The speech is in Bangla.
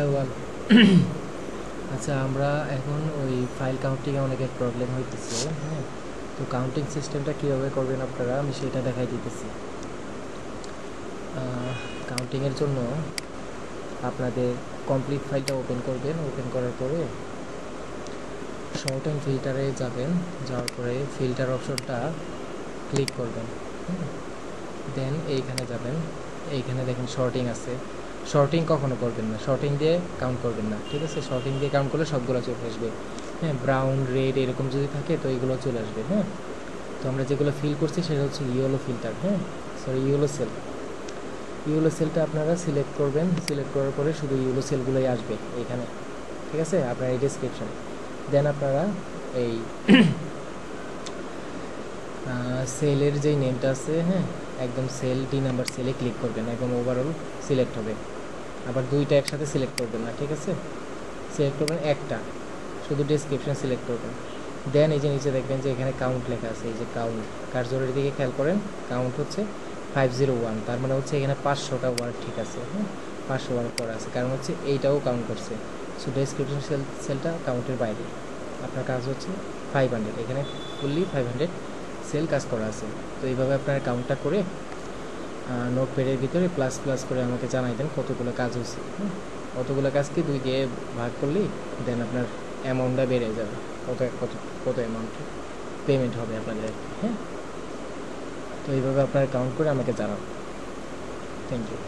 ওয়াল আচ্ছা, আমরা এখন ওই ফাইল কাউন্টিংয়ে অনেকের প্রবলেম হইতেছে। হ্যাঁ, তো কাউন্টিং সিস্টেমটা কীভাবে করবেন আপনারা, আমি সেটা দেখাই দিতেছি। কাউন্টিংয়ের জন্য আপনাদের কমপ্লিট ফাইলটা ওপেন করবেন। ওপেন করার পরে শর্ট অ্যান্ড ফিল্টারে যাবেন, যাওয়ার পরে ফিল্টার অপশনটা ক্লিক করবেন। দেন এইখানে যাবেন, এইখানে দেখেন শর্টিং আছে। শর্টিং কখনো করবেন না, শর্টিং দিয়ে কাউন্ট করবেন না, ঠিক আছে? শর্টিং দিয়ে কাউন্ট করলে সবগুলো চলে আসবে। হ্যাঁ, ব্রাউন রেড এরকম যদি থাকে তো এইগুলো চলে আসবে। হ্যাঁ, তো আমরা যেগুলো ফিল করছি সেটা হচ্ছে ইয়েলো ফিল্টার। হ্যাঁ, সরি, ইয়েলো সেল। ইয়েলো সেলটা আপনারা সিলেক্ট করবেন। সিলেক্ট করার পরে শুধু ইয়েলো সেলগুলোই আসবে এইখানে, ঠিক আছে? আপনার এই ডেসক্রিপশন দেন আপনারা এই সেলের যেই নেমটা আছে, হ্যাঁ, একদম সেল ডি নাম্বার সেলে ক্লিক করবেন, একদম ওভারঅল সিলেক্ট হবে। আবার দুইটা একসাথে সিলেক্ট করবেন না, ঠিক আছে? সিলেক্ট করবেন একটা, শুধু ডেসক্রিপশন সিলেক্ট করবেন। দেন এই যে নিচে দেখবেন যে এখানে কাউন্ট লেখা আছে, এই যে কাউন্ট, কার্সরের দিকে খেয়াল করেন। কাউন্ট হচ্ছে 501, তার মানে হচ্ছে এখানে 500টা ওয়ার্ড, ঠিক আছে? হ্যাঁ, 500 ওয়ার্ড করা আছে, কারণ হচ্ছে এইটাও কাউন্ট করছে। সো ডেসক্রিপশন সেলটা কাউন্টের বাইরে। আপনার কাজ হচ্ছে 500, এখানে ফুললি 500 সেল কাজ করা আছে। তো এইভাবে আপনার কাউন্টটা করে নোটপ্যাডের ভিতরে প্লাস প্লাস করে আমাকে জানাই দেন কতগুলো কাজ হয়েছে। কতগুলো কাজকে 2 দিয়ে ভাগ করলেই দেন আপনার অ্যামাউন্টটা বেড়ে যাবে, কত কত কত অ্যামাউন্ট পেমেন্ট হবে আপনাদের। হ্যাঁ, তো এইভাবে আপনারা কাউন্ট করে আমাকে জানান। Thank you.